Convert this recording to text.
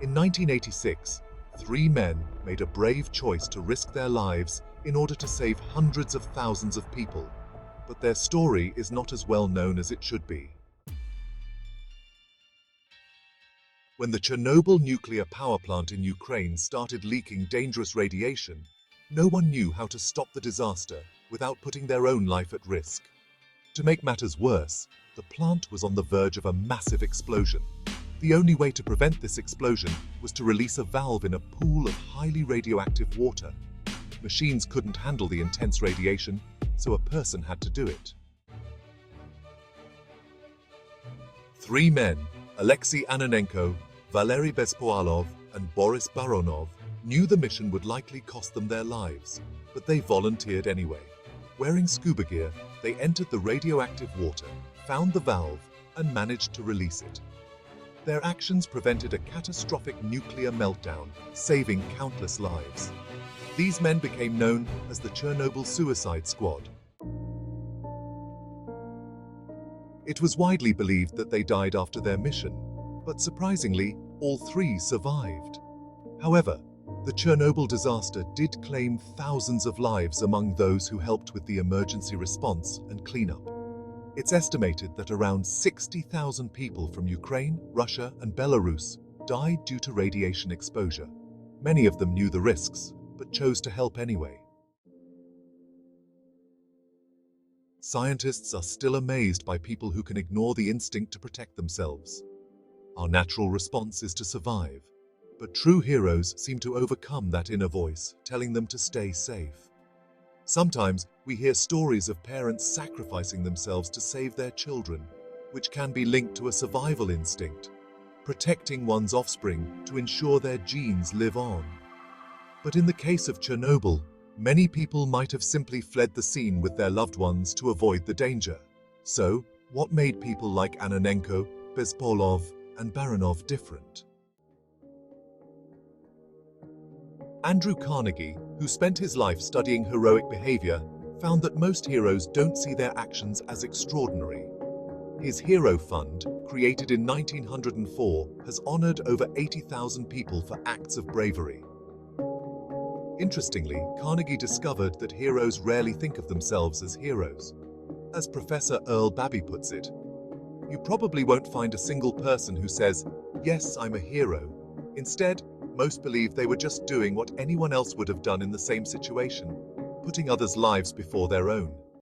In 1986, three men made a brave choice to risk their lives in order to save hundreds of thousands of people, but their story is not as well known as it should be. When the Chernobyl nuclear power plant in Ukraine started leaking dangerous radiation, no one knew how to stop the disaster without putting their own life at risk. To make matters worse, the plant was on the verge of a massive explosion. The only way to prevent this explosion was to release a valve in a pool of highly radioactive water. Machines couldn't handle the intense radiation, so a person had to do it. Three men, Alexei Ananenko, Valery Bespalov, and Boris Baronov, knew the mission would likely cost them their lives, but they volunteered anyway. Wearing scuba gear, they entered the radioactive water, found the valve, and managed to release it. Their actions prevented a catastrophic nuclear meltdown, saving countless lives. These men became known as the Chernobyl Suicide Squad. It was widely believed that they died after their mission, but surprisingly, all three survived. However, the Chernobyl disaster did claim thousands of lives among those who helped with the emergency response and cleanup. It's estimated that around 60,000 people from Ukraine, Russia, and Belarus died due to radiation exposure. Many of them knew the risks, but chose to help anyway. Scientists are still amazed by people who can ignore the instinct to protect themselves. Our natural response is to survive, but true heroes seem to overcome that inner voice, telling them to stay safe. Sometimes we hear stories of parents sacrificing themselves to save their children, which can be linked to a survival instinct, protecting one's offspring to ensure their genes live on. But in the case of Chernobyl, many people might have simply fled the scene with their loved ones to avoid the danger. So, what made people like Ananenko, Bespalov, and Baronov different? Andrew Carnegie, who spent his life studying heroic behavior, found that most heroes don't see their actions as extraordinary. His Hero Fund, created in 1904, has honored over 80,000 people for acts of bravery. Interestingly, Carnegie discovered that heroes rarely think of themselves as heroes. As Professor Earl Babby puts it, you probably won't find a single person who says, "Yes, I'm a hero." Instead, most believe they were just doing what anyone else would have done in the same situation, putting others' lives before their own.